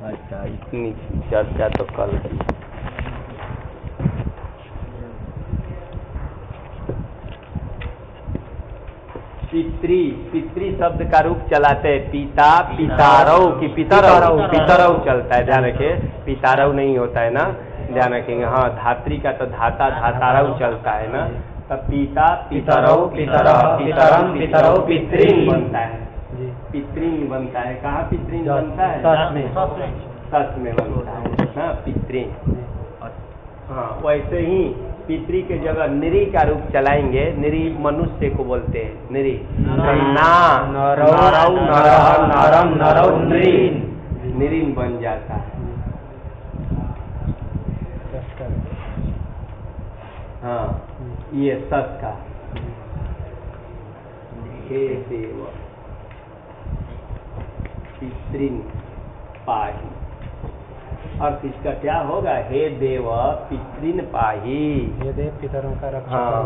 अच्छा, इतनी चर्चा तो कल की। पितृ, पितृ शब्द का रूप चलाते हैं पिता, पितारव की पितरव, पितरव चलता है, ध्यान रखिए, पितारव नहीं होता है ना, ध्यान रखेंगे। हाँ, धात्री का तो धाता धातारव चलता है ना, तब पिता पितरव, पितरव पितरम पितरव पितृन बनता है, पितृन बनता है। कहाँ पितृन बनता है? सस में बनता है ना पितृन। हाँ, वैसे ही पितृ के जगह निरी का रूप चलाएंगे, निरी मनुष्य को बोलते हैं, निरी नरम निरीन बन जाता है। हाँ, ये सस का हे देव पितृन पाही, अर्थ इसका क्या होगा? हे देव पितृन पाही, हे देव पितरों का रक्षा। हाँ,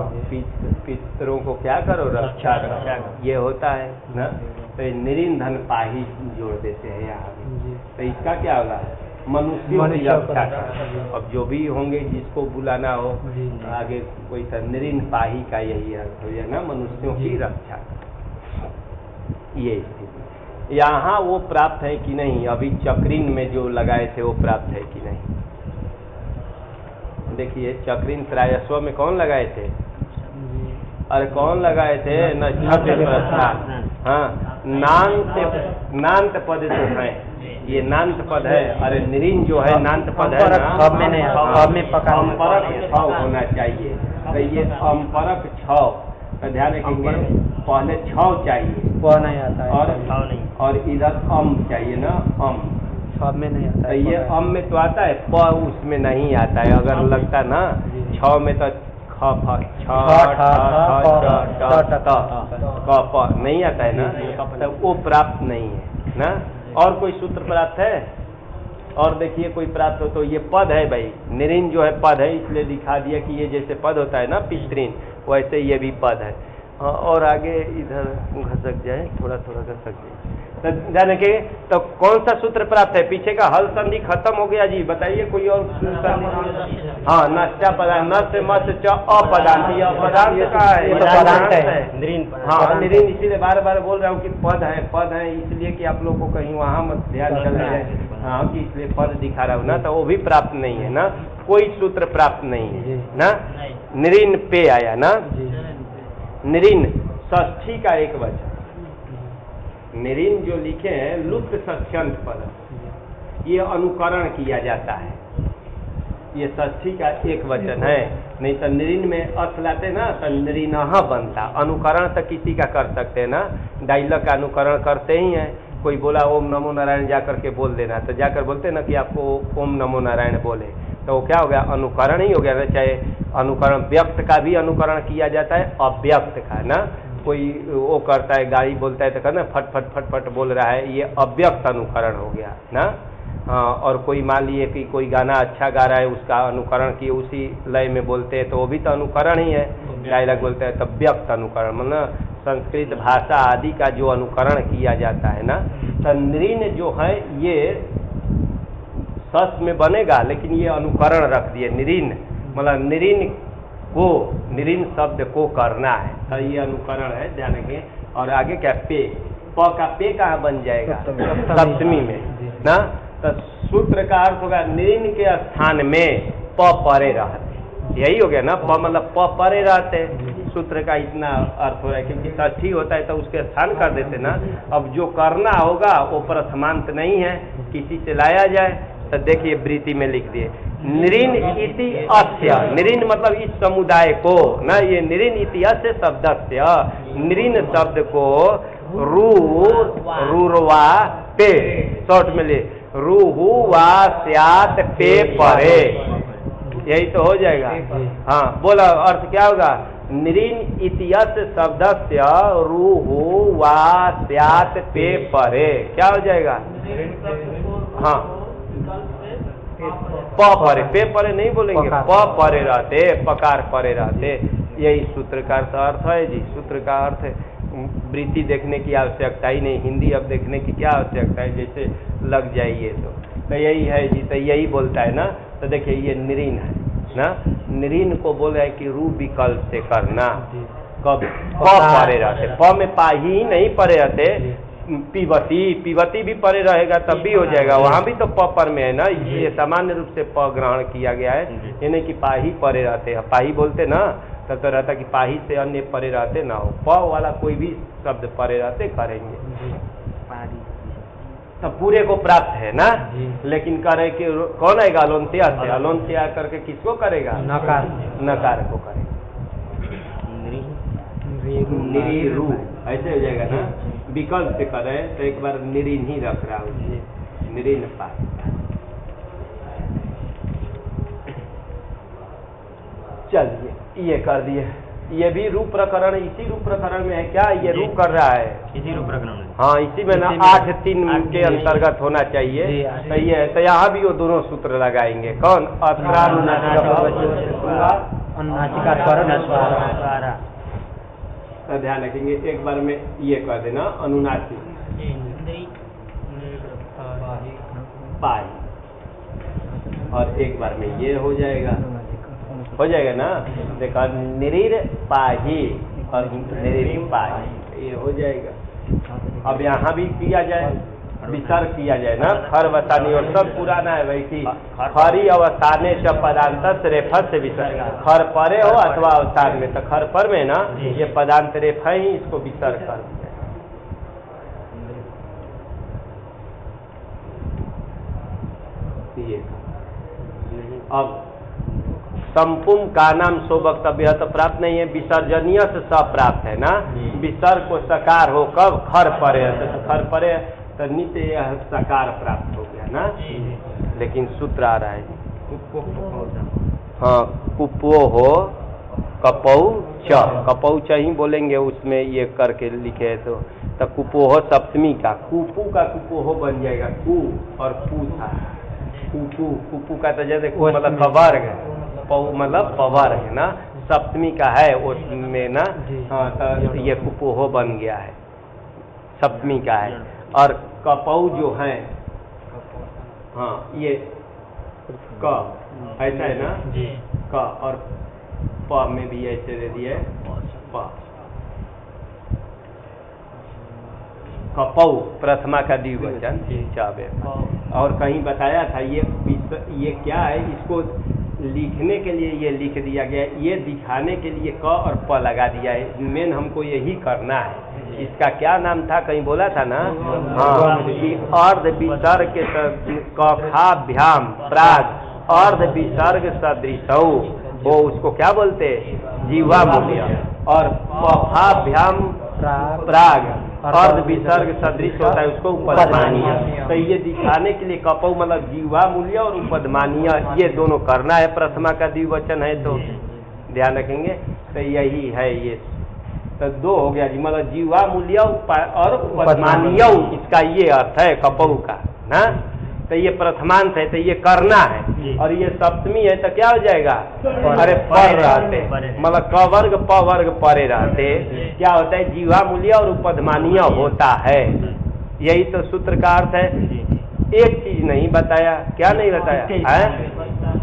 पितरों को क्या करो? रक्षा करो, ये होता है ना। तो निरीन धन पाही जोड़ देते हैं यहाँ भी, तो इसका क्या होगा? मनुष्यों की रक्षा करो। अब जो भी होंगे जिसको बुलाना हो आगे कोई सा निरीन पाही का यही अर्थ हो जाए ना, मनुष्यों की रक्षा करो। ये स्थिति यहाँ वो प्राप्त है कि नहीं? अभी चक्रीन में जो लगाए थे वो प्राप्त है कि नहीं? देखिए चक्रीन त्रायस्व में कौन लगाए थे? अरे कौन लगाए थे? हाँ, नान्त पद जो है, ये नान्त पद है। अरे निरीन जो है नान्त पद है ना, अम्परक छौ होना चाहिए। तो ये अम्परक छौ, ध्यान रखेंगे, पहले छौ चाहिए, प नहीं आता है, और इधर अम चाहिए ना, अम सब में नहीं आता है। ये अम में तो आता है, प उसमें नहीं आता है। अगर लगता ना छौ में तो ख नहीं आता है ना, तो वो प्राप्त नहीं है ना। और कोई सूत्र प्राप्त है? और देखिए कोई प्राप्त हो तो ये पद है भाई, निरीन जो है पद है, इसलिए दिखा दिया कि ये जैसे पद होता है ना पितृन, वैसे ये भी पद है। और आगे इधर घसक जाए, थोड़ा थोड़ा घसक जाए, तो जाने के तो कौन सा सूत्र प्राप्त है? पीछे का हल संधि खत्म हो गया जी, बताइए कोई और संधि। हाँ, नष्टा पदार्थ, न से मत च अपदार्थ, ये अपदार्थ का है निरीन। हाँ, निरीन इसीलिए बार बार बोल रहा हूँ कि पद है, इसलिए कि आप लोग को कहीं वहाँ मत ध्यान चल जाए। हाँ, कि इसलिए पद दिखा रहा हूँ ना, तो वो भी प्राप्त नहीं है ना, कोई सूत्र प्राप्त नहीं है ना। निरीन पे आया ना, निरीन षष्ठी का एक वचन, निरीन जो लिखे हैं लुप्त षष्ठ्यंत पद, ये अनुकरण किया जाता है, ये षष्ठी का एक वचन है। नहीं तो निरीन में अर्थ लाते ना तो निरीनः बनता। अनुकरण तो किसी का कर सकते हैं ना, डायलॉग का अनुकरण करते ही हैं। कोई बोला ओम नमो नारायण जाकर के बोल देना, तो जाकर बोलते ना कि आपको ओम नमो नारायण बोले, तो वो क्या हो गया? अनुकरण ही हो गया। चाहे अनुकरण व्यक्त का भी अनुकरण किया जाता है, अव्यक्त का ना। कोई वो करता है, गाड़ी बोलता है तो कहना फट फट फट फट बोल रहा है, ये अव्यक्त अनुकरण हो गया ना। हाँ, और कोई मान लिए कि कोई गाना अच्छा गा रहा है, उसका अनुकरण किए उसी लय में बोलते हैं, तो वो भी तो अनुकरण ही है। डायलॉग बोलते हैं तो व्यक्त अनुकरण, मतलब संस्कृत भाषा आदि का जो अनुकरण किया जाता है ना। तो निरीन जो है ये सस में बनेगा, लेकिन ये अनुकरण रख दिए निरीन, मतलब निरीन को, निरीन शब्द को करना है, तो ये अनुकरण है, ध्यान रखें। और आगे क्या? पे, प का पे कहाँ बन जाएगा? सप्तमी में ना। तो सूत्र का अर्थ होगा निरीन के स्थान में प परे रहते, यही हो गया ना। प मतलब प परे रहते, सूत्र का इतना अर्थ हो रहा है, क्योंकि षष्ठी होता है तो उसके स्थान कर देते ना। अब जो करना होगा वो प्रथमांत नहीं है, किसी से लाया जाए। तो देखिए वृत्ति में लिख दिए निरीन इति अस्य, निरीन मतलब इस समुदाय को ना, ये निरीन इति अस्य शब्दस्य, निरीन शब्द को रूरवा पे, शॉर्ट में ले, रूहु वा स्यात पे परे, यही तो हो जाएगा। हाँ, बोला अर्थ क्या होगा? निरीन इतियस शब्दस्य रूहु वा स्यात पे परे, क्या हो जाएगा? हाँ, प परे, पे परे नहीं बोलेंगे, प परे रहते, पकार परे रहते, यही सूत्र का अर्थ है जी। सूत्र का अर्थ है, वृत्ति देखने की आवश्यकता ही नहीं, हिंदी अब देखने की क्या आवश्यकता है, जैसे लग जाइए तो तो यही है जी, तो यही बोलता है ना। तो देखिए ये निरीन है ना, निरीन को बोले है कि रू विकल्प से करना। कब प परे रहते, प में पाही ही नहीं परे रहते, पिबती, पिबती भी परे रहेगा तब भी हो जाएगा, वहां भी तो प पर में है ना, इसलिए सामान्य रूप से प ग्रहण किया गया है, ये नहीं कि पाही परे रहते हैं। पाही बोलते ना तब तो रहता कि पाही से अन्य परे रहते ना हो, प वाला कोई भी शब्द परे रहते करेंगे, तब पूरे को प्राप्त है ना। लेकिन करे कि कौन आएगा अलोन्त्या से, अलोन्त्या करके किसको करेगा, नकार, नकार को करेगा, निरीरू ऐसे हो जाएगा ना। विकल्प से करे तो एक बार निरीन ही रख रहा हूँ, निरीन पास। चलिए ये कर दिए, ये भी रूप प्रकरण इसी रूप प्रकरण में है क्या, ये रूप कर रहा है इसी रूप प्रकरण में, हाँ इसी में ना 8(3) के अंतर्गत होना चाहिए। सही है, तो यहाँ भी वो दोनों सूत्र लगाएंगे। कौन, तो ध्यान रखेंगे, एक बार में ये कर देना अनुनासिक पाई, और एक बार में ये हो जाएगा ना। देखा निरीर पाही और निरीर पाही, ये हो जाएगा। अब यहाँ भी किया जाए, विसर्ग किया जाए ना, खर वसानी, और सब पुराना है वैसी, खरी अवसाने च पदांत रेफा से विसर्ग, खर परे हो अथवा अवसान में, तो खर पर में ना ये पदांत रेफा ही इसको विसर्ग कर दिया। अब संपुम का नाम सो वक्तव्य तो प्राप्त नहीं है, विसर्जनीय से स प्राप्त है ना। विसर्ग को सकार हो कब, खर परे, तो खर परे तो नित्य यह सकार प्राप्त हो गया ना। लेकिन सूत्र आ रहा है, हाँ कुपो हो कपौ च, कपौ च ही बोलेंगे, उसमें ये करके लिखे है तो कुपो हो सप्तमी का, कुपू का कुपो हो बन जाएगा, कु और पू था, कुपू, कुपू का तो जैसे मतलब कवर्ग है, पौ मतलब पवर्ग है ना, सप्तमी का है उसमें ना, हाँ तो ये कुपोहो बन गया है, सप्तमी का है। और कपौ जो है, हाँ ये क ऐसा है ना, क और प में भी ऐसे दे दिए प, कपौ प्रथमा का द्विवचन चावे। और कहीं बताया था ये क्या है, इसको लिखने के लिए ये लिख दिया गया, ये दिखाने के लिए क और प लगा दिया है, मेन हमको यही करना है। इसका क्या नाम था, कहीं बोला था ना, हाँ कि अर्ध विसर्ग के कखाभ्याम प्राग अर्ध विसर्ग सदृशौ वो, उसको क्या बोलते, जीवा मूल्य, और पफाभ्याम प्राग अर्ध विसर्ग सदृश होता है, उसको उपदमानीय। तो ये दिखाने के लिए कपौ मतलब जीवा मूल्य और उपदमानीय, ये दोनों करना है, प्रथमा का द्विवचन है तो ध्यान रखेंगे। तो यही है ये, तो दो हो गया जी, मतलब जीवा मूल्य और उपदमानीय, इसका ये अर्थ है कपौ का ना। तो ये प्रथमांत है तो ये करना है, और ये सप्तमी है तो क्या हो जाएगा, अरे पर रहते, मतलब क वर्ग प वर्ग परे रहते, क्या होता है, जीवा मूल्य और उपदमानीय होता है। यही तो सूत्र का अर्थ है। एक चीज नहीं बताया, क्या नहीं बताया है,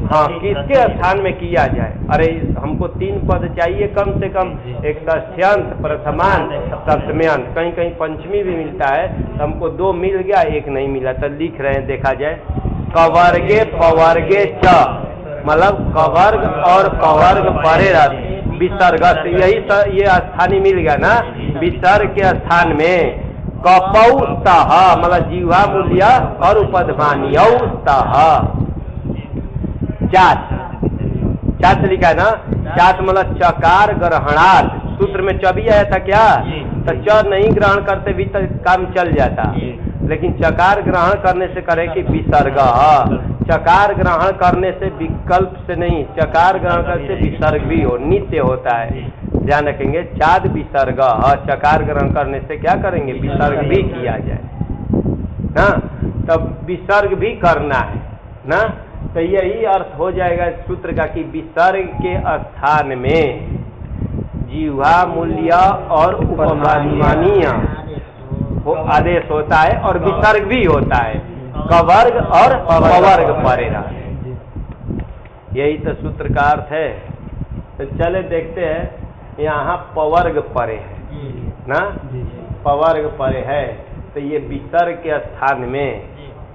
हाँ किसके स्थान में किया जाए। अरे हमको 3 पद चाहिए कम से कम, एक षष्ठ्यंत, प्रथमांत, सप्तम्यंत, कहीं कहीं पंचमी भी मिलता है, तो हमको 2 मिल गया, एक नहीं मिला, तो लिख रहे हैं, देखा जाए कवर्गे पवर्गे च, मतलब कवर्ग और पवर्ग परे रहते विसर्ग, यही ये स्थानीय मिल गया ना। विसर्ग के स्थान में कपौ तः मतलब जीवा मूल्य और उपदमानीय तः, चात, चात लिखा है ना, चात मतलब चकार ग्रहणार्थ, सूत्र में च भी आया था क्या, तो च नहीं ग्रहण करते भी तो काम चल जाता, लेकिन चकार ग्रहण करने से करे कि विसर्ग, चकार ग्रहण करने से विकल्प से नहीं, चकार ग्रहण करने से विसर्ग भी हो, नित्य होता है, ध्यान रखेंगे। चाद विसर्ग, चकार ग्रहण करने से क्या करेंगे, विसर्ग भी किया जाए ना, तब विसर्ग भी करना है ना। तो यही अर्थ हो जाएगा सूत्र का कि विसर्ग के स्थान में जीवा मूल्य और उपमानीय आदेश होता है और विसर्ग भी होता है। कवर्ग और पवर्ग परे रहे। यही तो सूत्र का अर्थ है। तो चले देखते हैं, यहाँ पवर्ग परे है ना, पवर्ग परे है, तो ये विसर्ग के स्थान में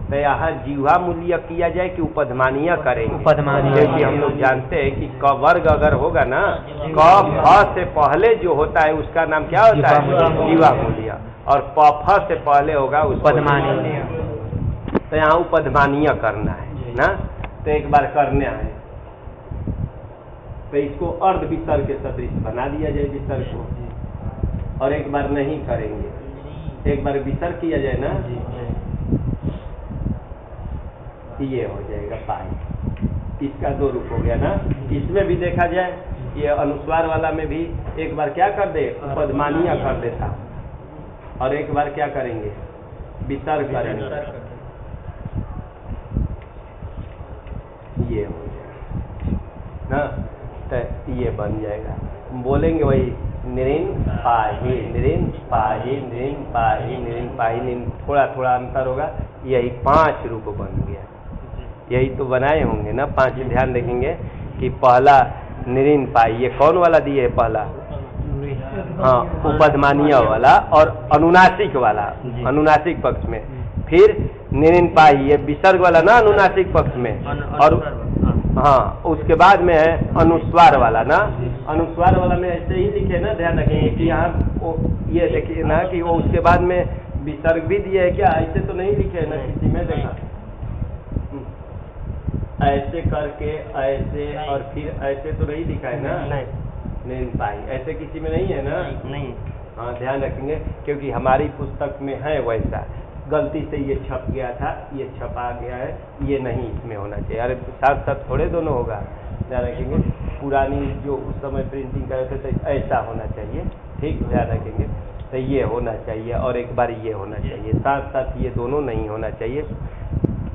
तो यहाँ जीवा मूल्य किया जाए कि उपधमानीय करेंगे? उपधमानीय। क्योंकि हम लोग जानते हैं कि क वर्ग अगर होगा ना, क फ से पहले जो होता है उसका नाम क्या होता है? जीवा मूल्य। और प फ से पहले होगा उपधमानीय। तो यहाँ उपधमानीय करना है ना। तो एक बार करना है, तो इसको अर्ध विसर्ग के सदृश बना दिया जाए विसर्ग को। और एक बार नहीं करेंगे, एक बार विसर्ग किया जाए ना, ये हो जाएगा पाई। इसका दो रूप हो गया ना। इसमें भी देखा जाए, ये अनुस्वार वाला में भी एक बार क्या कर दे? उपधमानीय कर देता, और एक बार क्या करेंगे? विसर्ग करेंगे। ये हो जाएगा ना, तो ये बन जाएगा। बोलेंगे वही निरिन पाही, निरिन पाही, निरिन पाही, निरिन पाही, निरिन, थोड़ा थोड़ा अंतर होगा। यही 5 रूप बन गया। यही तो बनाए होंगे ना 5। ध्यान रखेंगे कि पहला निरिन पाई, ये कौन वाला दिए है? पहला हाँ, उपधमानीय वाला और अनुनासिक वाला, अनुनासिक पक्ष में। फिर निरिन पाई, ये विसर्ग वाला ना अनुनासिक पक्ष में। और हाँ, उसके बाद में है अनुस्वार वाला ना। अनुस्वार वाला में ऐसे ही लिखे ना, ध्यान रखेंगे कि यहाँ ये देखिए ना कि वो उसके बाद में विसर्ग भी दिए है क्या? ऐसे तो नहीं लिखे है ना किसी में, देखा ऐसे करके ऐसे और फिर ऐसे तो नहीं लिखा है ना। नहीं पाई ऐसे किसी में नहीं है ना। नहीं। हाँ, ध्यान रखेंगे क्योंकि हमारी पुस्तक में है वैसा। गलती से ये छप गया था, ये छपा गया है, ये नहीं इसमें होना चाहिए। अरे साथ साथ थोड़े दोनों होगा। ध्यान रखेंगे, पुरानी जो उस समय प्रिंटिंग कर रहे थे तो ऐसा होना चाहिए। ठीक, ध्यान रखेंगे। तो ये होना चाहिए और एक बार ये होना चाहिए, साथ साथ ये दोनों नहीं होना चाहिए।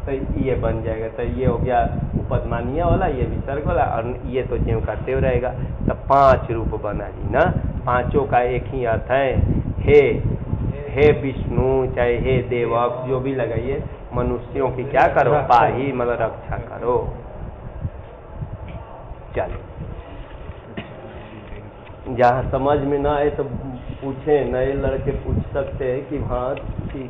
तो ये बन जाएगा। तो ये हो गया उपधमानीय वाला, ये विसर्ग वाला, और ये तो ज्यों का त्यों रहेगा। तो 5 रूप बना जी ना। 5 का एक ही अर्थ है, हे विष्णु, चाहे हे देवक, जो भी लगाइए, मनुष्यों की क्या करो? पाही, मतलब रक्षा करो। चलो, जहाँ समझ में ना आए तो पूछे, नए लड़के पूछ सकते हैं कि हाँ कि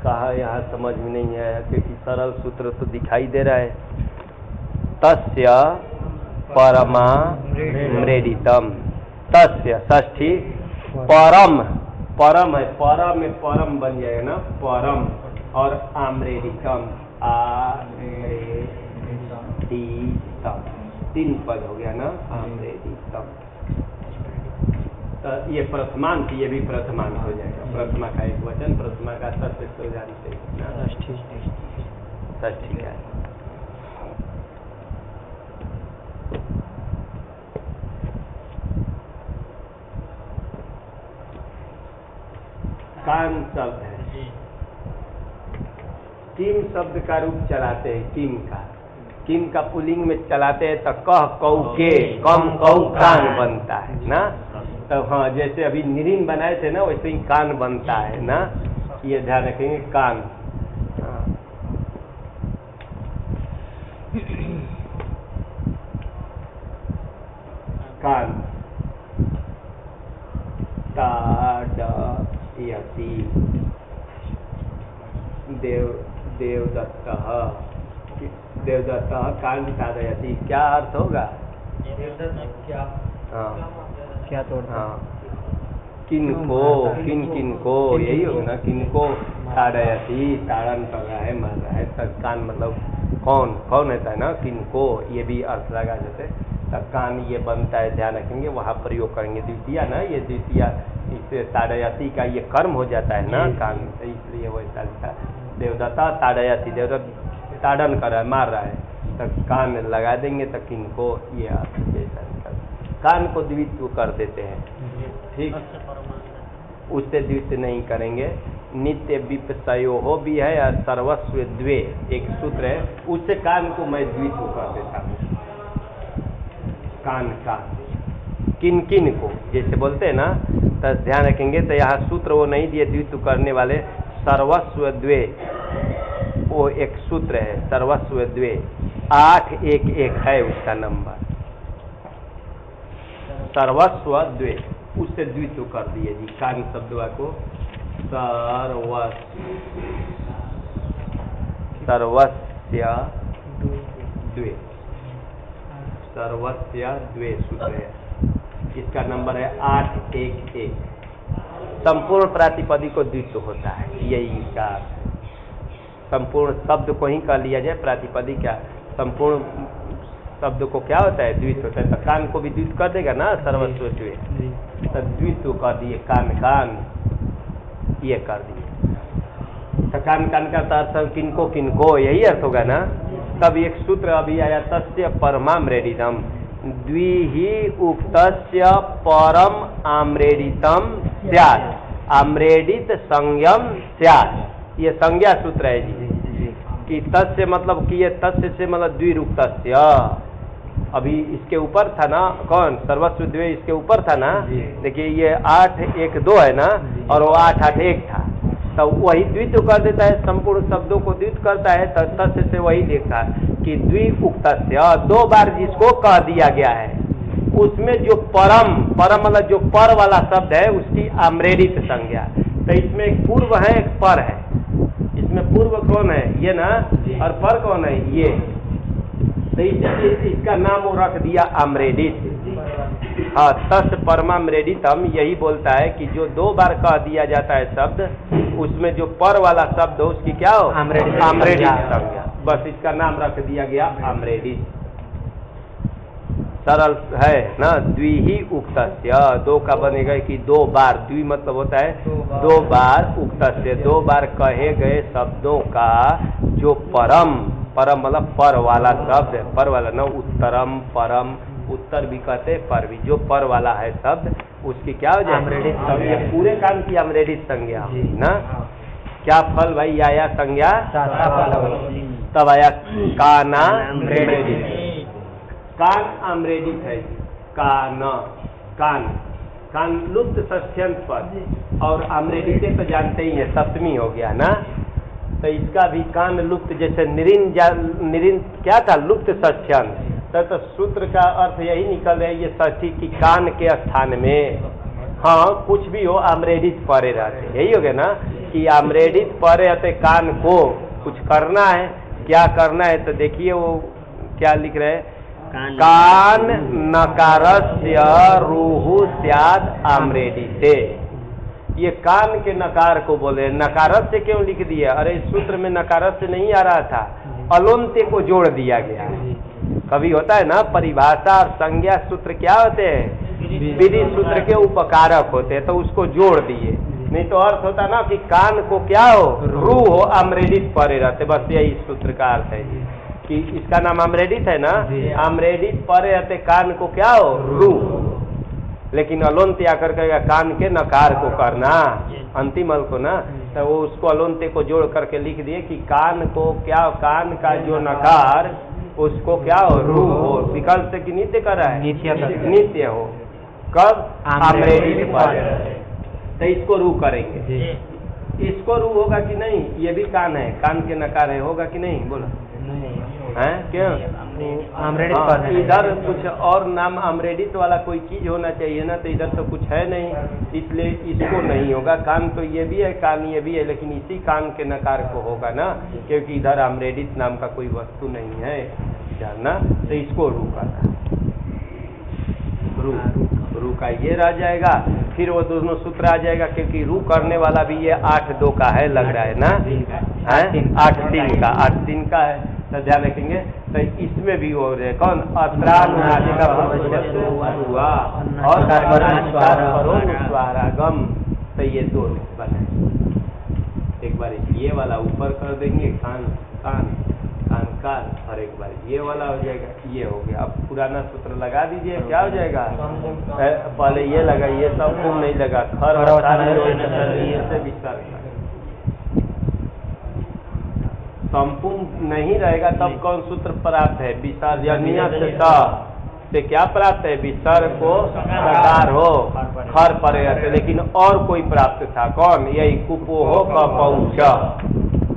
कहा यहाँ समझ में नहीं आया, क्योंकि सरल सूत्र तो दिखाई दे रहा है। तस्य परमा मृडितम, तस्य षष्ठी परम, परम है, परम में परम बन जाएगा ना, परम। और आम्रेडितम, आम्रेडितम, 3 पद हो गया ना, आम्रेडितम। तो ये प्रथमांत, ये भी प्रथमांत हो जाएगा। प्रथमा का एक वचन, प्रथमा का षष्ठी तो जानते हैं, षष्ठी का। कान शब्द है, किम शब्द का रूप चलाते हैं। किम का, किम का पुल्लिंग में चलाते हैं तो कह कौ के, कम कौ कान बनता है ना। तो हाँ, जैसे अभी निरिन बनाए थे ना, वैसे ही कान बनता है ना। ये ध्यान रखेंगे, कान। कान, ताडयति, देवदत्त, देवदत्त कान ताडयति, क्या अर्थ होगा? क्या? हाँ, क्या तोड़? हाँ, किनको, किनको, यही होगा ना, किनको ताड़यति, ताड़न कर रहा है, मर रहा है। तब कान मतलब कौन, कौन रहता है ना, किनको, ये भी अर्थ लगा देते। तब कान ये बनता है, ध्यान रखेंगे, वहाँ प्रयोग करेंगे। द्वितीय ना, ये द्वितीय, इससे ताड़यति का ये कर्म हो जाता है ना, कान, इसलिए वैसा लिखा। देवदत्ता ताड़यति, देवदत्त ताड़न कर रहा है, मार रहा है, तब कान लगा देंगे। तो किनको, ये अर्थ जैसा कान को द्वित्व कर देते हैं। ठीक, उससे द्वित्व नहीं करेंगे। नित्य विपसयो हो भी है और सर्वस्व द्वे, एक सूत्र है, उससे कान को मैं द्वित्व कर देता हूँ। कान का, किन किन को जैसे बोलते हैं ना, तो ध्यान रखेंगे। तो यहाँ सूत्र वो नहीं दिए द्वित्व करने वाले, सर्वस्व द्वे, वो एक सूत्र है सर्वस्व द्वे 811 है उसका नंबर, सर्वस्व द्वे, उससे द्वित्व कर दिए जी कान शब्द को सर्वस्य द्वे, सर्वस्य द्वे सूत्र है, इसका नंबर है 811। संपूर्ण प्रातिपदिक को द्वित्व होता है, यही इसका संपूर्ण शब्द को ही कह लिया जाए प्रातिपदिक, क्या संपूर्ण शब्द को क्या होता है द्वित्व होता है, तो कान को भी द्वित्व कर देगा ना सर्वस्व द्वे, तो द्वित्व कर दिए कान ये कर दिए, तो कान का अर्थ किनको किनको यही अर्थ होगा ना। तब एक सूत्र अभी आया तस्य परमाम्रेडितम द्विहि उक्तस्य परम आम्रेडितम स्यात्, आम्रेडित संयम स्यात्, ये संज्ञा सूत्र है जी कि तस्य मतलब कि ये तस्य से मतलब द्विरुक्तस्य, अभी इसके ऊपर था ना कौन सर्वस्व द्वे, इसके ऊपर था ना, देखिए ये 812 है ना और वो 881 था, तो वही द्वित्व कर देता है, संपूर्ण शब्दों को द्वित्व करता है, तो तस्य से वही देखा कि द्विउक्तस्य दो बार जिसको कह दिया गया है उसमें जो परम मतलब जो पर वाला शब्द है उसकी आम्रेडित संज्ञा, तो इसमें एक पूर्व है एक पर है, इसमें पूर्व कौन है ये ना और पर कौन है ये, तो इसका नाम वो रख दिया आम्रेडित। हाँ तस् परमाम्रेडितम यही बोलता है कि जो दो बार कह दिया जाता है शब्द उसमें जो पर वाला शब्द हो उसकी क्या हो आम्रेडित संज्ञा, बस इसका नाम रख दिया गया आम्रेडित। सरल है ना, द्विहि उक्तस्य दो का बनेगा कि दो बार, द्वि मतलब होता है दो बार, उक्तस्य दो बार कहे गए शब्दों का जो परम मतलब पर वाला शब्द है, पर वाला ना उत्तरम परम, उत्तर भी कहते पर भी, जो पर वाला है शब्द उसकी क्या हो जाए आम्रेडित, ये पूरे कान की आम्रेडित संज्ञा ना। क्या फल भाई आया संज्ञा, तब आया काना आम्रेडित, कान आम्रेडित है, कान लुप्त षष्ठ्यंत पद और आम्रेडित तो जानते ही है सप्तमी हो गया ना, तो इसका भी कान लुप्त, जैसे निरिन क्या था लुप्त षष्ठ्यंत, तो सूत्र का अर्थ यही निकल रहा है ये षष्ठी की कान के स्थान में, हाँ कुछ भी हो आम्रेडित परे रहते, यही हो गया ना कि आम्रेडित परे रहते कान को कुछ करना है, क्या करना है, तो देखिए वो क्या लिख रहे हैं, कान नकारस्य रूहु स्यात् आम्रेडिते, ये कान के नकार को बोले, नकारत से क्यों लिख दिया, अरे सूत्र में नकारत से नहीं आ रहा था, अलोन्ते को जोड़ दिया गया। कभी होता है ना परिभाषा और संज्ञा सूत्र क्या होते हैं विधि सूत्र के उपकारक होते हैं, तो उसको जोड़ दिए, नहीं तो अर्थ होता ना कि कान को क्या हो रू हो आम्रेडित परे रहते, बस यही सूत्र का अर्थ है कि इसका नाम आम्रेडित है ना, आम्रेडित परे रहते कान को क्या हो रू, लेकिन अलोन्ते आकर कहेगा कान के नकार को करना अंतिम अल को ना, तो वो उसको अलोन्ते को जोड़ करके लिख दिए कि कान को क्या, कान का जो नकार उसको क्या हो रू हो, विकल्प से कि नित्य कर रहा है नित्य हो, कब आम्रेडित पर, तो इसको रू करेंगे, इसको रू होगा कि नहीं, ये भी कान है, कान के नकार है, होगा कि नहीं बोलो है क्यों आम्रेडित पर, इधर कुछ और नाम आम्रेडित वाला कोई चीज होना चाहिए ना, तो इधर तो कुछ है नहीं, इसलिए इसको नहीं होगा, कान तो ये भी है कान ये भी है, लेकिन इसी कान के नकार को होगा ना, क्योंकि इधर आम्रेडित नाम का कोई वस्तु नहीं है इधर ना, तो इसको रू करना, रू का ये रह जाएगा, फिर वो दोनों सूत्र आ जाएगा, क्योंकि रू करने वाला भी ये 8-2 का है लग रहा है ना, 8-3 का है, तो ध्यान रखेंगे, तो इसमें भी हो रहे कौन हुआ और स्वारागम, तो ये दो बने, एक बार ये वाला ऊपर कर देंगे कान कान और एक बार ये वाला हो जाएगा, ये हो गया। अब पुराना सूत्र लगा दीजिए, क्या हो जाएगा, पहले ये लगा, ये सब कुम नहीं लगा, खर से विस्तार संपूर्ण नहीं रहेगा, तब कौन सूत्र प्राप्त है, विसर्जनीय से क्या प्राप्त है, विसर्ग को सकार हो खर परे रहते, लेकिन और कोई प्राप्त था, कौन, यही कुपो हो का पहुंच,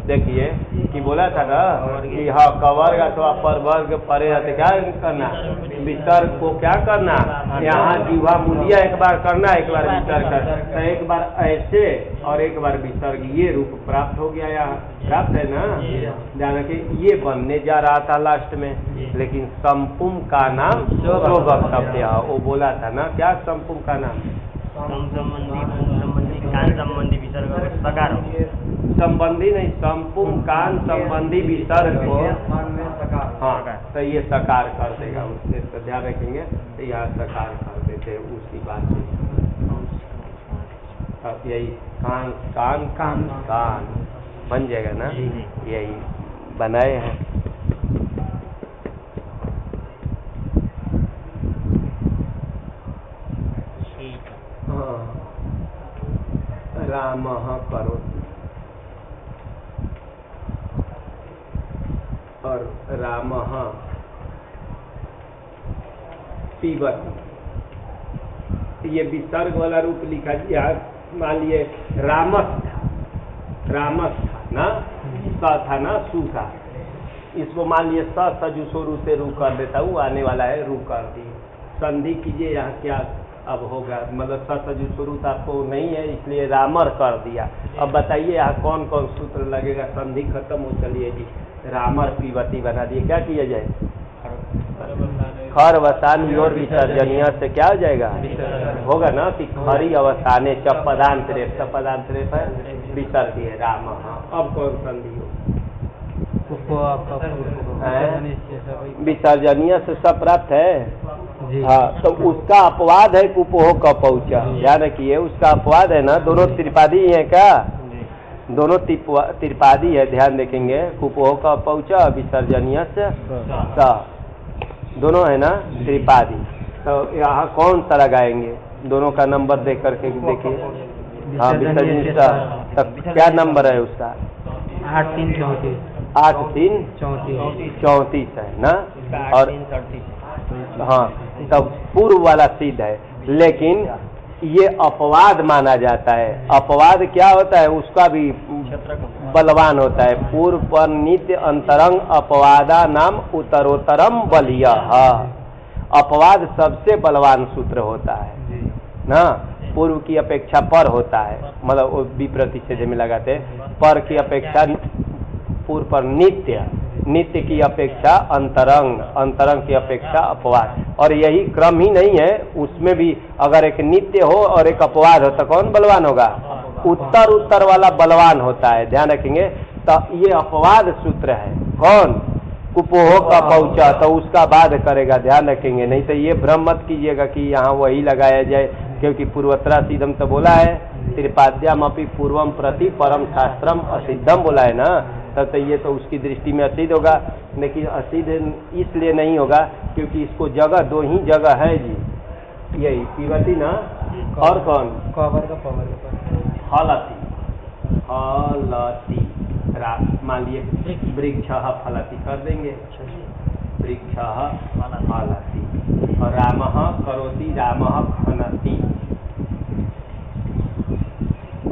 देखिए कि बोला था ना कि हाँ कवर्ग अथवा परवर्ग परे रहते क्या करना, विसर्ग को क्या करना, यहाँ जीवा मूलिया एक बार करना, एक बार विसर्ग करना, तो एक बार ऐसे और एक बार विसर्ग, ये रूप प्राप्त हो गया, यहाँ प्राप्त है ना। जाना कि ये बनने जा रहा था लास्ट में, लेकिन संपुम का नाम जो वक्तव्य, वो बोला था ना, क्या संपुम का नाम, कान संबंधी विसर्ग सकार संबंधी नहीं, संपुम कान संबंधी विसर्ग को हाँ तो ये सकार कर देगा, उससे तो ध्यान रखेंगे, तो यहाँ सकार कर देते उसी बात में। अब यही कान कान कान कान बन जाएगा ना, यही बनाए हैं। रामः करोति और रामः पीबति, ये विसर्ग वाला रूप लिखा यहाँ, मान लिए रामस था ना, स था ना, सु था, इसको मान लिए स सजुसोरु से रू कर देता हूँ, आने वाला है रू कर दी, संधि कीजिए यहाँ क्या अब होगा, मतलब ससजु शुरू आपको नहीं है इसलिए रामर कर दिया। अब बताइए यहाँ कौन कौन सूत्र लगेगा, संधि खत्म हो, चलिए जी रामर पीवती बना दिए, क्या किया जाए, खर वसान योर विसर्जनीय से क्या हो जाएगा, होगा ना कि खरी अवसाने चपदांत रेप है विसर्ग है राम। अब कौन संधि हो, विसर्जनीय से सब प्राप्त है। हाँ तो उसका अपवाद है कुपोह का पहुंचा, ध्यान रखिए उसका अपवाद है ना, दोनों त्रिपादी है क्या, दोनों त्रिपादी है, ध्यान देखेंगे, कुपोह का पहुंचा विसर्जनीय से दोनों है ना त्रिपादी। तो यहाँ कौन सा लगाएंगे, दोनों का नंबर देख करके देखिए। हाँ विसर्जनीय तक क्या नंबर है उसका, 8-3-34 है ना, और हाँ तब पूर्व वाला सिद्ध है, लेकिन ये अपवाद माना जाता है। अपवाद क्या होता है, उसका भी बलवान होता है, पूर्व पर नित्य अंतरंग अपवादा नाम उत्तरोत्तरम बलिया, अपवाद सबसे बलवान सूत्र होता है ना, पूर्व की अपेक्षा पर होता है, मतलब वो विप्रतिषेध में लगाते हैं, पर की अपेक्षा पूर्व पर नित्य की अपेक्षा अंतरंग, अंतरंग की अपेक्षा अपवाद, और यही क्रम ही नहीं है, उसमें भी अगर एक नित्य हो और एक अपवाद हो तो कौन बलवान होगा, उत्तर वाला बलवान होता है, ध्यान रखेंगे। तो ये अपवाद सूत्र है, कौन, कुपोह का पहुंचा, तो उसका बाध करेगा, ध्यान रखेंगे, नहीं तो ये भ्रम मत कीजिएगा कि यहाँ वही लगाया जाए, क्योंकि पूर्वोत्तरा सिद्धम तो बोला है, त्रिपाद्याम अपि पूर्वम प्रति परम शास्त्रम असिद्धम बोला है ना, तो ये तो उसकी दृष्टि में असिद्ध होगा, लेकिन असिद्ध इसलिए नहीं होगा क्योंकि इसको जगह दो ही जगह है जी, यही पीवती ना, और कौन, फलती मान लिए वृक्ष फलती कर देंगे, वृक्ष फलती, और राम करोति राम खनति,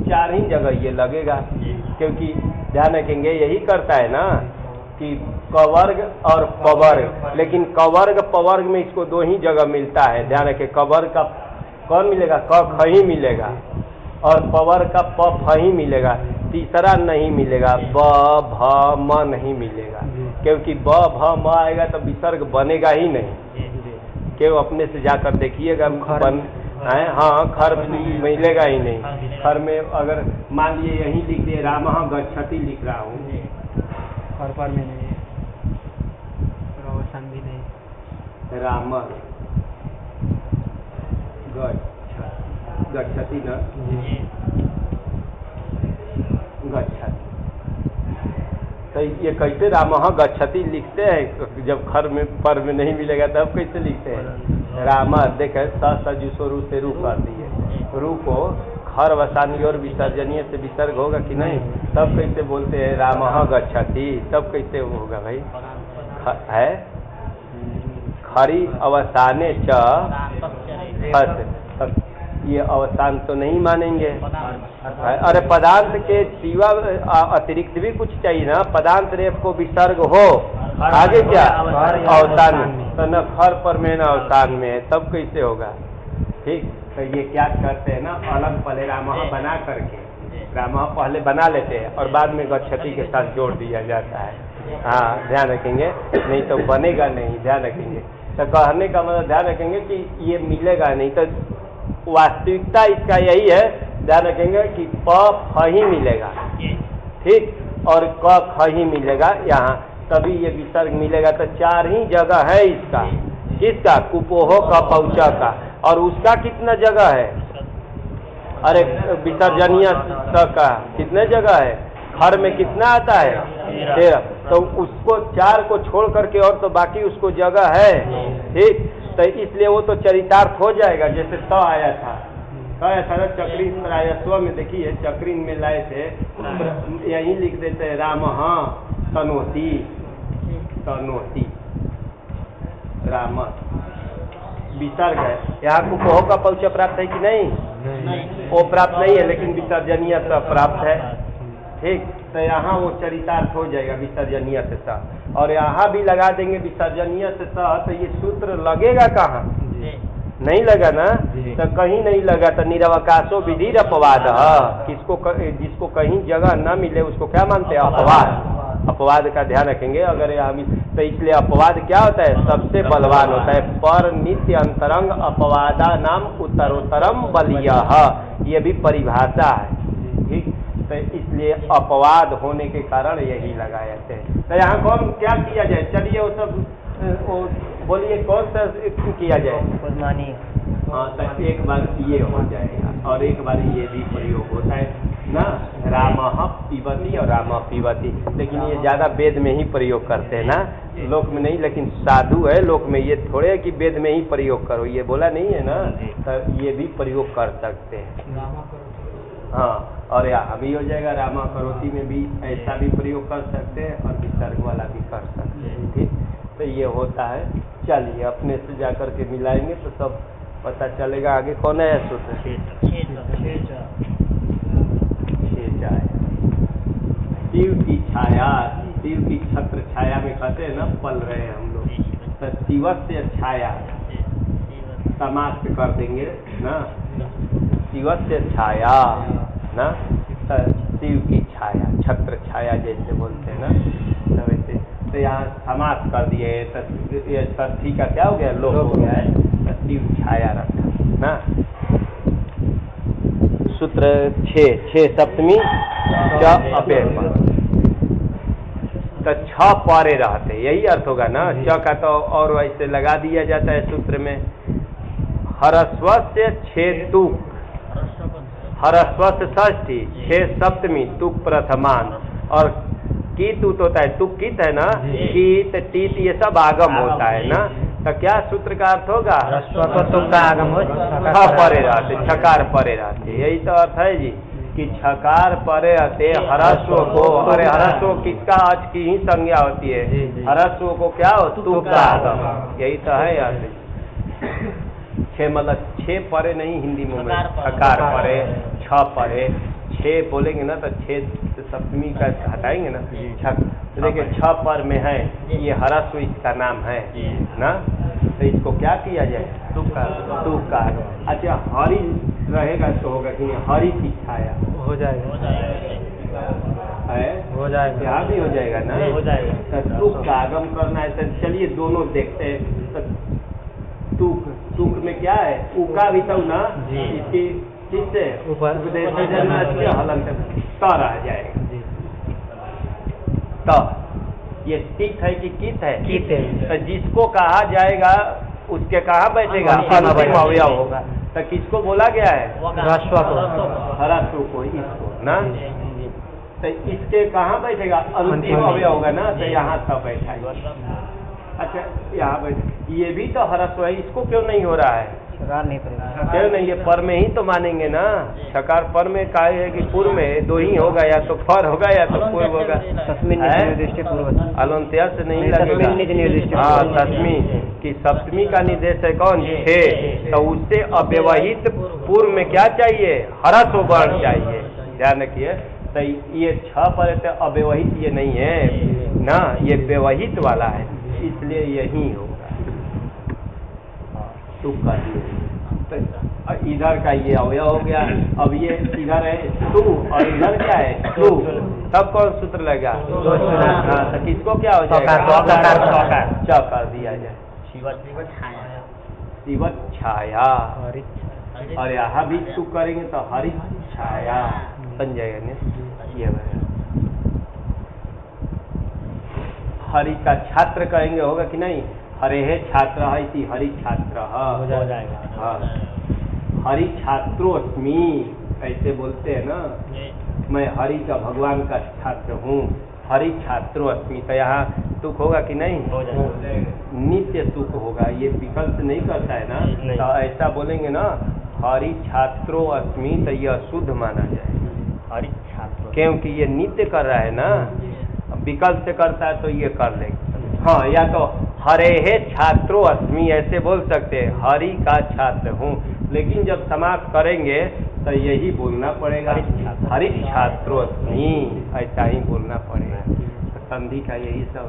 चार ही जगह ये लगेगा, क्योंकि ध्यान रखेंगे यही करता है ना कि कवर्ग और पवर्ग, लेकिन कवर्ग पवर्ग में इसको दो ही जगह मिलता है, ध्यान रखें, कवर्ग का कौन मिलेगा, क ख ही मिलेगा, और पवर्ग का प फ ही मिलेगा, तीसरा नहीं मिलेगा, ब भ म नहीं मिलेगा, क्योंकि ब भ म आएगा तो विसर्ग बनेगा ही नहीं, क्यों अपने से जाकर देखिएगा बन है, हाँ खर मिलेगा ही नहीं, खर में अगर मान लिए यही लिख दिए राम गच्छति लिख रहा हूँ, पर में नहीं भी नहीं, राम गच्छति न गच्छति, तो ये कैसे राम गच्छति लिखते हैं, जब खर में पर में नहीं मिलेगा तब कैसे लिखते हैं, राम देखे सजुसोरु से रू कर दिए, रू को खर वसानी और विसर्जनीय से विसर्ग होगा कि नहीं, तब कैसे बोलते हैं राम गच्छति, तब कैसे होगा भाई, है खरी अवसाने च ये अवसान तो नहीं मानेंगे। अरे पदांत के सिवा अतिरिक्त भी कुछ चाहिए ना। पदांत रेप को विसर्ग हो, आगे क्या अवसान में, तो न खर पर में न अवसान में है, तब कैसे होगा? ठीक, तो ये क्या करते हैं ना, अलग पहले रामः बना करके, रामः पहले बना लेते हैं और बाद में गच्छति के साथ जोड़ दिया जाता है। हाँ, ध्यान रखेंगे, नहीं तो बनेगा नहीं, ध्यान रखेंगे। तो कहने का मतलब ध्यान रखेंगे कि ये मिलेगा नहीं, तो वास्तविकता इसका यही है, ध्यान रखेंगे कि प फ ही मिलेगा, ठीक, और क ख ही मिलेगा यहाँ, तभी ये विसर्ग मिलेगा। तो 4 ही जगह है इसका, किसका? कुपोह का, पौचा का, और उसका कितना जगह है? अरे विसर्जनीय स का कितने जगह है? खर में कितना आता है? 13। तो उसको 4 को छोड़ करके और तो बाकी उसको जगह है, ठीक, तो इसलिए वो तो चरितार्थ हो जाएगा। जैसे त आया था, आया था ना चक्रीन प्रायस्व में, देखिए चक्रीन में लाए थे, यहीं लिख देते हैं रामः तनोति, तनोति राम, विसर्ग है। यहाँ कुपोह का पौचा प्राप्त है कि नहीं? वो प्राप्त नहीं है, लेकिन विसर्जनीय प्राप्त है, ठीक, तो यहाँ वो चरितार्थ हो जाएगा विसर्जनीय से स, और यहाँ भी लगा देंगे विसर्जनीय से स, तो ये सूत्र लगेगा कहाँ? नहीं लगा ना, तो कहीं नहीं लगा, तो निरवकाशो विधिर अपवाद, किसको जिसको कहीं जगह न मिले उसको क्या मानते हैं? अपवाद। अपवाद का ध्यान रखेंगे। अगर हम तो इसलिए अपवाद क्या होता है? सबसे बलवान होता है। पर नित्य अंतरंग अपवादा नाम उत्तरोत्तरम बलियः, ये भी परिभाषा है, ठीक, तो इसलिए अपवाद होने के कारण यही लगाए थे। तो यहाँ कौन क्या किया जाए? चलिए वो सब बोलिए, कौन सा किया जाए? हाँ, तो एक बार ये हो जाएगा और एक बार ये भी प्रयोग होता है ना, रामः पिबती और रामः पिबती, लेकिन ये ज़्यादा वेद में ही प्रयोग करते हैं ना, लोक में नहीं। लेकिन साधु है लोक में, ये थोड़े है कि वेद में ही प्रयोग करो, ये बोला नहीं है ना, तो ये भी प्रयोग कर सकते हैं। हाँ, और यहाँ भी हो जाएगा, रामा करोति में भी ऐसा भी प्रयोग कर सकते हैं और विसर्ग वाला भी कर सकते हैं, ठीक, तो ये होता है। चलिए अपने से जाकर के मिलाएंगे तो सब पता चलेगा। आगे कौन है सूत्र? शिव की छाया, शिव की छत्र छाया में कहते हैं ना, पल रहे हैं हम लोग, तो शिवस्य छाया समाप्त कर देंगे ना, शिवस्य छाया ना, तो शिव की छाया, छत्र छाया जैसे बोलते हैं ना, तो वैसे तो यहाँ समाप्त कर दिए, तो ये षष्ठी का क्या हो गया? लोप हो गया है, तो शिव छाया रखा ना। सूत्र 6 सप्तमी च अपेर पर, तो 6 पारे रहते, यही अर्थ होगा ना। च का तो और वैसे लगा दिया जाता है सूत्र में। हरस्व से 6 तुक, हरस्व से षष्ठी, 6 सप्तमी, तुक प्रथमान, और कीत उत होता है, तुक कित है ना, कीत टीत ये सब आगम होता है ना, तो क्या सूत्र का अर्थ होगा? तुक का आगम हो, परे रहते, छकार परे रहते, यही तो अर्थ है जी, कि छकार परे रहते हरस्व को। अरे हरस्व किसका? आज की ही संज्ञा होती है, हरस्व को क्या हो? तुक का आगम, यही तो है यार। 6 मतलब 6 परे नहीं, हिंदी में छकार परे, 6 परे, 6 बोलेंगे ना तो 6 सप्तमी का हटाएंगे ना, तो देखिए 6 पर में है, ये हरस्व इसका नाम है ना, तो इसको क्या किया जाए? तुक का। अच्छा, हरि रहेगा तो होगा कि हरि की छाया हो जाएगा, है, हो जाएगा, यहाँ भी हो जाएगा ना, हो जाएगा। तो तुक का आगम करना है, तो चलिए दोनों देखते हैं। तो तुक में क्या है? उका भी तो ना, इसकी किससे ऊपर हलन तर आ जाएगा, तो ये टिक है कि कित है? कित है। तो जिसको कहा जाएगा उसके कहाँ बैठेगा? अवयव होगा, तो किसको बोला गया है? ह्रस्व को, हरस्व को, इसको ना, तो इसके कहाँ बैठेगा? अंतिम अवयव होगा ना, तो यहाँ तब बैठा। अच्छा, यहाँ बैठ, ये भी तो हरस्व है, इसको क्यों नहीं हो रहा है? छकार नहीं पड़ेगा। क्यों नहीं, ये पर में ही तो मानेंगे ना। छकार पर में का है कि पूर्व में दो ही होगा, या तो पर होगा या तो पूर्व होगा। अलंत्या से नहीं लगेगा। हाँ, तस्मी की सप्तमी का निर्देश है कौन, छे, तो उससे अव्यवहित पूर्व में क्या चाहिए, हरस वर्ण चाहिए। ध्यान रखिए, तो ये छ पर तो अव्यवहित ये नहीं है ना, ये व्यवहित वाला है, इसलिए यही होगा। तो इधर का ये अवयव हो गया। अब ये इधर है तू और इधर क्या है तू, तब कौन सूत्र लगेगा, हाँ, तो किसको क्या हो जाएगा, चौकार दिया जाए, शिवत छाया। और यहाँ भी तू करेंगे तो हरित छाया बन जाएगा ना। ये हरि का छात्र कहेंगे, होगा कि नहीं, हरे है छात्र है, इसी हरि छात्र हो जाएगा। हाँ, हरि छात्रोस्मि ऐसे बोलते हैं ना, मैं हरि का भगवान का छात्र हूँ, हरि छात्रोस्मि। तो यहाँ सुख होगा कि नहीं, नित्य सुख होगा, ये विकल्प नहीं करता है ना। तो ऐसा बोलेंगे ना, हरि छात्रोस्मि, तो यह शुद्ध माना जाए, हरि छात्र, क्योंकि ये नित्य कर रहा है ना। विकल्प से करता है तो ये कर लेंगे। हाँ, या तो हरे हे छात्रो अस्मि ऐसे बोल सकते हैं, हरि का छात्र हूँ, लेकिन जब समाप्त करेंगे तो यही बोलना पड़ेगा, हरि छात्रो अस्मि, ऐसा ही बोलना पड़ेगा। तो संधि का यही सब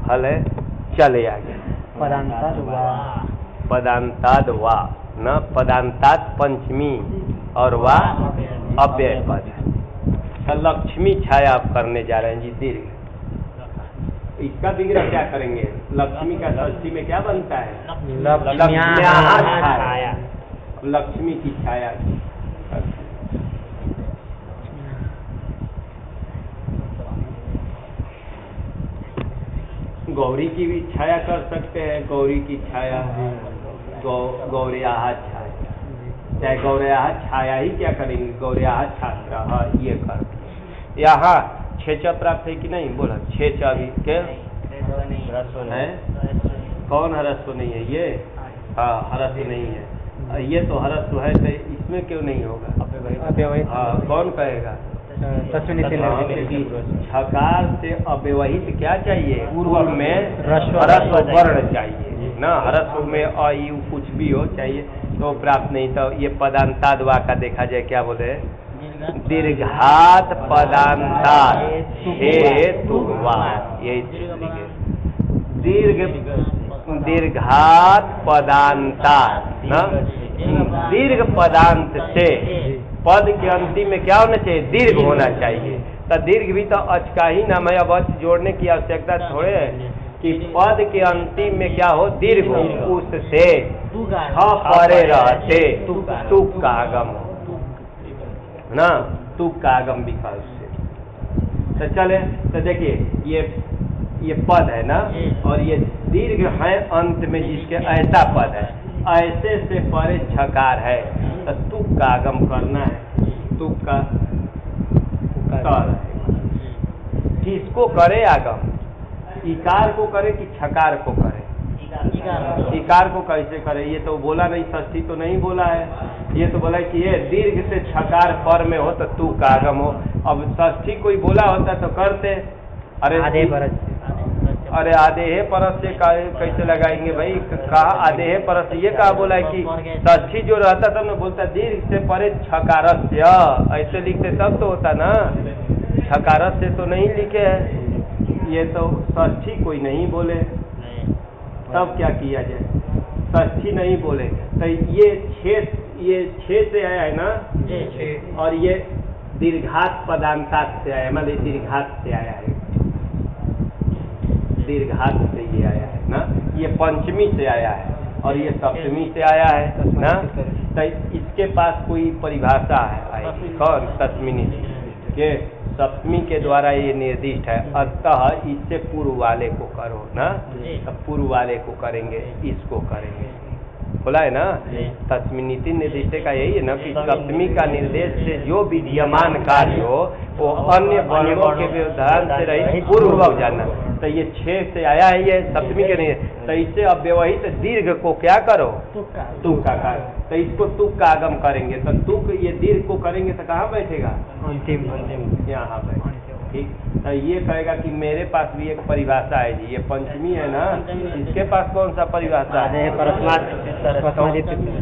फल है। चले आगे, पदांताद वा न, पदांताद पंचमी और वा अव्यय पद। तो लक्ष्मी छाया आप करने जा रहे हैं जी, दीर्घ, इसका विग्रह क्या करेंगे, लक्ष्मी का षष्ठी में क्या बनता है, छाया, लक्ष्मी की छाया। गौरी की भी छाया कर सकते हैं, गौरी की छाया, गौरयाः छाया, चाहे गौरयाः छाया ही क्या करेंगे, गौरयाः छात्र, ये कर। यहाँ छेचा प्राप्त है कि नहीं, बोला छेचा भी क्या है, कौन हरस्व नहीं है, ये हाँ हरस्व नहीं है, ये तो हरस्व है, तो इसमें क्यों नहीं होगा, हाँ कौन कहेगा, छकार से अव्यवहित क्या चाहिए, पूर्व में हरस्व वर्ण चाहिए ना, हरस्व में अयु कुछ भी हो चाहिए, तो प्राप्त नहीं। तो ये पदांताद वा का देखा जाए, क्या बोले, दीर्घात पदांताद हेतुवा, यही दीर्घात पदांताद ना, दीर्घ पदांत से पद के अंतिम में क्या होना चाहिए, दीर्घ होना चाहिए। तो दीर्घ भी तो अच का ही नाम है, अब अच जोड़ने की आवश्यकता थोड़े है कि पद के अंतिम में क्या हो, दीर्घ हो, उससे परे रहते तुक का आगम हो ना, तुक का आगम विकल्प से। तो चले, तो देखिए ये पद है ना, और ये दीर्घ है अंत में जिसके ऐसा पद है, ऐसे से परे छकार है, तो तुक का आगम करना है, तुक का किसको करे आगम, इकार को करे कि छकार को करे, इकार को कैसे करे, ये तो बोला नहीं, षष्ठी तो नहीं बोला है, ये तो बोला कि ये दीर्घ से छकार पर में हो तो तू का आगम हो। अब षष्ठी कोई बोला होता तो करते, अरे आधे है परस से कैसे लगाएंगे भाई, कहा आधे है परस, ये कहा बोला है कि षष्ठी जो रहता तब न बोलता दीर्घ से परे छकारस्य, ऐसे लिखते तब तो होता ना, छकारस्य से तो नहीं लिखे है, ये तो षष्ठी कोई नहीं बोले, तब क्या किया जाए, षष्ठी नहीं बोले, तो ये छे से आया है ना, और ये दीर्घात पदांतात से आया, मतलब दीर्घात से आया है, दीर्घात से ये आया है ना, ये पंचमी से आया है और ये सप्तमी से आया है ना, तो इसके पास कोई परिभाषा है कौन, तस्मिनी के सप्तमी के द्वारा ये निर्दिष्ट है, अतः इससे पूर्व वाले को करो ना, तब पूर्व वाले को करेंगे, इसको करेंगे, बोला है ना। तस्मिनीति निर्दिष्ट का यही है ना कि सप्तमी का निर्देश से जो विद्यमान कार्य हो वो अन्य वर्णों के व्यवधान से रहित पूर्व जाना, तो ये 6 से आया है, ये सप्तमी के नहीं है। तो इससे अव्यवहित दीर्घ को क्या करो? तुक का कर। तो इसको तुक का आगम करेंगे, तो तुक ये दीर्घ को करेंगे तो कहाँ बैठेगा? अंतिम यहाँ बैठेगा। ठीक, तो ये कहेगा कि मेरे पास भी एक परिभाषा है जी, ये पंचमी है ना, इसके पास कौन सा परिभाषा है?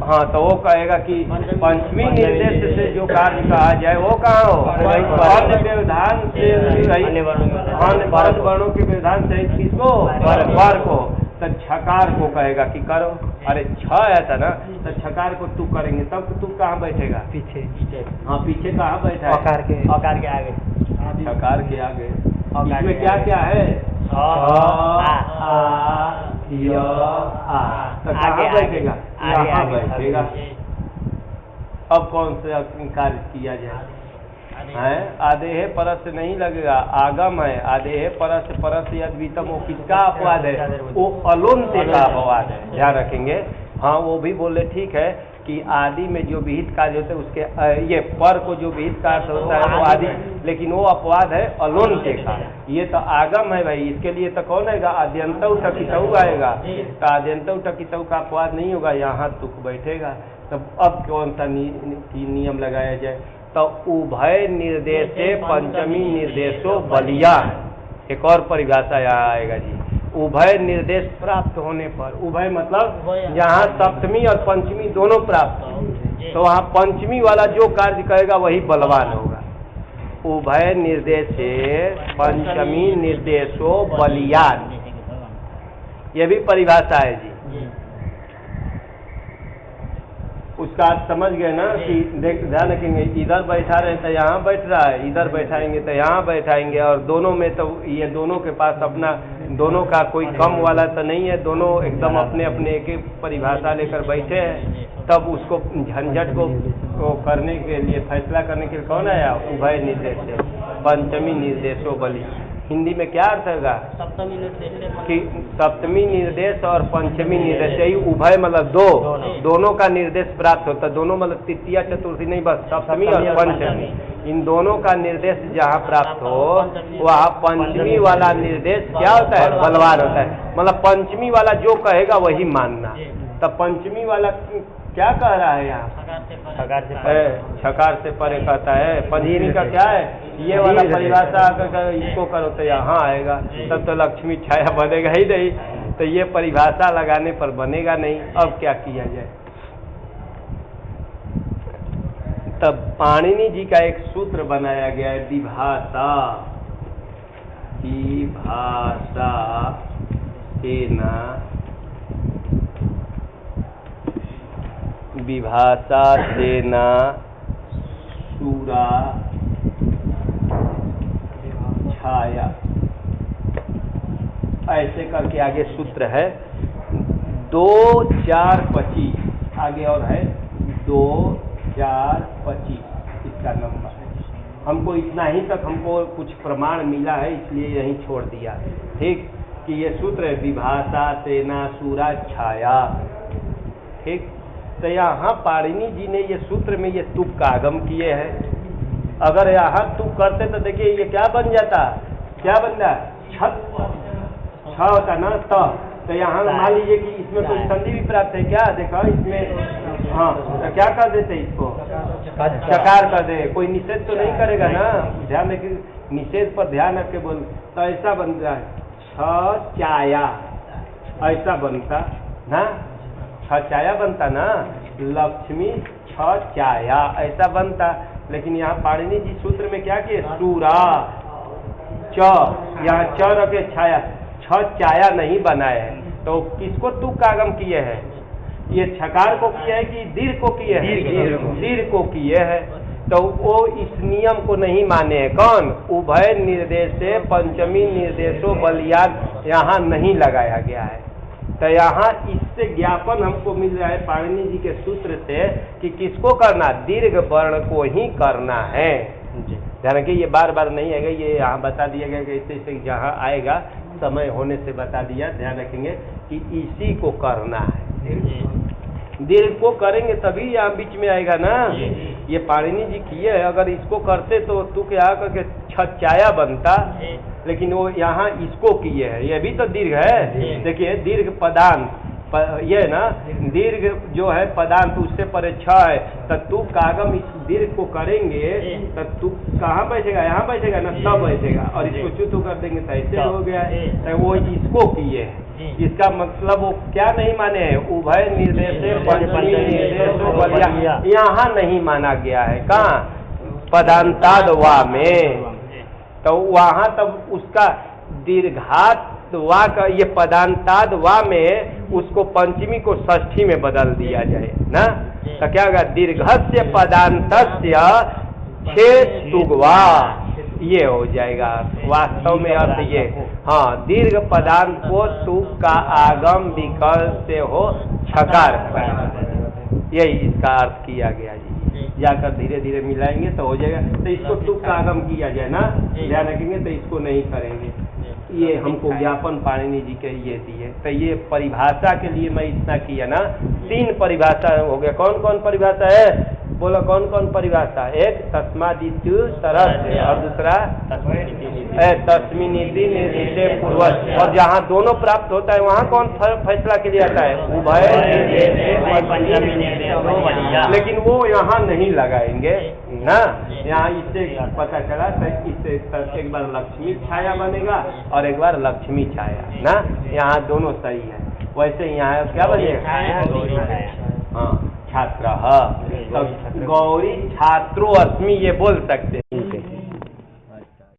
हाँ, तो वो कहेगा कि पंचमी निर्देश से जो कार्य कहा जाए वो कहाँ हो? अन्य व्यवधान से अन्य वर्णों के व्यवधान से किसको? वर को। तो छकार को कहेगा कि करो। अरे छ आया था ना, तो छकार को तू करेंगे, तब तू कहाँ बैठेगा? पीछे। हाँ, पीछे कहाँ बैठा है? अकार के आगे। छकार के आगे। इसमें क्या क्या है? तो कहाँ बैठेगा? यहाँ बैठेगा। अब कौन सा कार्य किया जाए? है आदेह परस से नहीं लगेगा, आगम है। आदेह परस परस यद्वितम, वो किसका अपवाद है? वो अलोन्ते का अपवाद है, ध्यान रखेंगे। हाँ, वो भी बोले ठीक है कि आदि में जो विहित कार्य होते हैं उसके ये पर को जो विहित कार्य होता है वो आदि, लेकिन वो अपवाद है अलोन्ते का। ये तो आगम है भाई, इसके लिए तो कौन आएगा? आद्यंत उठकितऊ आएगा। तो आद्यंत उठकितऊ का अपवाद नहीं होगा, यहाँ तुक बैठेगा। तब अब कौन सा नियम लगाया जाए? तो उभय निर्देशे पंचमी निर्देशो बलिया, एक और परिभाषा यहाँ आएगा जी। उभय निर्देश प्राप्त होने पर, उभय मतलब यहाँ सप्तमी और पंचमी दोनों प्राप्त हो, तो वहाँ पंचमी वाला जो कार्य करेगा वही बलवान होगा। उभय निर्देशे पंचमी निर्देशो बलियान, ये भी परिभाषा है जी। उसका आप समझ गए ना कि ध्यान रखेंगे, इधर बैठा रहे तो यहाँ बैठ रहा है, इधर बैठाएंगे तो यहाँ बैठाएंगे, और दोनों में तो ये दोनों के पास अपना, दोनों का कोई कम वाला तो नहीं है, दोनों एकदम अपने अपने एक एक परिभाषा लेकर बैठे हैं। तब उसको झंझट को करने के लिए, फैसला करने के लिए कौन आया? उभय निर्देश है पंचमी निर्देशो बलि। हिंदी में क्या अर्थ होगा? सप्तमी निर्देश कि सप्तमी निर्देश और पंचमी निर्देश, यही उभय मतलब दोनों का निर्देश प्राप्त होता है। दोनों मतलब तृतीया चतुर्थी नहीं, बस सप्तमी और पंचमी, इन दोनों का निर्देश जहाँ प्राप्त हो वहाँ पंचमी वाला निर्देश क्या होता है? बलवान होता है। मतलब पंचमी वाला जो कहेगा वही मानना। तब पंचमी वाला क्या कह रहा है यहाँ? छकार से परे कहता है। पंचमी का क्या है? ये वाला परिभाषा अगर इसको करो तो यहाँ आएगा, तब तो लक्ष्मी छाया बनेगा ही नहीं, तो ये परिभाषा लगाने पर बनेगा नहीं। अब क्या किया जाए? तब पाणिनि जी का एक सूत्र बनाया गया है, विभाषा। विभाषा सेना, विभाषा सेना सूरा छाया, ऐसे करके आगे सूत्र है 2, 4, 25, आगे और है 2, 4, 25 इसका नंबर है। हमको इतना ही तक हमको कुछ प्रमाण मिला है, इसलिए यहीं छोड़ दिया। ठीक, कि ये सूत्र है विभाषा सेना सूरा छाया। ठीक, तो यहाँ पाणिनि जी ने ये सूत्र में ये तुक का आगम किए हैं। अगर यहाँ तुक करते तो देखिए ये क्या बन जाता? क्या बन जाता? छ होता ना, तो यहाँ मान लीजिए कि इसमें कोई संधि भी प्राप्त है क्या? देखो इसमें, हाँ, तो क्या कर देते इसको? चकार कर दे। कोई निषेध तो नहीं करेगा ना, ध्यान रखिए, निषेध पर ध्यान रख के बोल। तो ऐसा बनता है छ चाया, ऐसा बनता ना, छ चाया बनता ना, लक्ष्मी छ चाया ऐसा बनता। लेकिन यहाँ पाणिनि जी सूत्र में क्या किए? सूरा च, यहाँ च रखे छाया, छ चाया नहीं बनाए हैं। तो किसको तुक का आगम किए हैं? ये छकार को किए हैं कि दीर्घ को किए हैं? दीर्घ को किए हैं। तो वो इस नियम को नहीं माने हैं। कौन? उभय निर्देशे पंचमी निर्देशो बलियान यहाँ नहीं लगाया गया है। तो यहाँ इससे ज्ञापन हमको मिल रहा है पाणिनि जी के सूत्र से कि किसको करना? दीर्घ वर्ण को ही करना है। ध्यान रखिए, ये बार बार नहीं आएगा, ये यहाँ बता दिया गया कि इसे जहाँ आएगा समय होने से बता दिया। ध्यान रखेंगे कि इसी को करना है। दीर्घ को करेंगे तभी यहाँ बीच में आएगा ना। ये पाणिनि जी किए, अगर इसको करते तो तू क्या करके छाया बनता, लेकिन वो यहाँ इसको किए है, ये भी तो दीर्घ है। देखिए दीर्घ पदांत ये ना दीर्घ जो है पदांत उससे परे छ है, तब तू कागम इस दीर्घ को करेंगे तब तू कहाँ बैठेगा, यहाँ बैठेगा ना, तब बैठेगा। और इसको चुतु कर देंगे तो ऐसे हो गया है। तो वो इसको किए है, इसका मतलब वो क्या नहीं माने हैं, उभय निर्देश पंचमी निर्देश यहाँ नहीं माना गया है। कहाँ पदांताद वा में, तो वहाँ तब उसका दीर्घात वा का ये पदांताद वा में उसको पंचमी को षष्ठी में बदल दिया जाए ना, तो क्या होगा, दीर्घस्य पदांतस्य छेस्तुग्वा, ये हो जाएगा वास्तव में अर्थ ये। हाँ, दीर्घ पदांत को तुग का आगम विकल्प से हो छकार, यही इसका अर्थ किया गया जी। जाकर धीरे धीरे मिलाएंगे तो हो जाएगा। तो इसको तुग का आगम किया जाए ना, ध्यान रखेंगे, तो इसको नहीं करेंगे। ये हमको ज्ञापन पाणिनि जी के ये दिए। तो ये परिभाषा के लिए मैं इतना किया ना, 3 परिभाषा हो गया। कौन कौन परिभाषा है, बोलो कौन कौन परिभाषा? एक तस्मादित्यु तरह से, और दूसरा तस्मिनिति निर्दिष्टे पूर्वज। और जहाँ दोनों प्राप्त होता है वहाँ कौन फैसला के लिए आता है, उभय। लेकिन वो यहाँ नहीं लगाएंगे ना, यहाँ इससे पता चला तो इससे एक बार लक्ष्मी छाया बनेगा और एक बार लक्ष्मी छाया ना, यहाँ दोनों सही है। वैसे यहाँ क्या बनेगा, हाँ छात्र, तो गौरी छात्रो अस्मि ये बोल सकते हैं।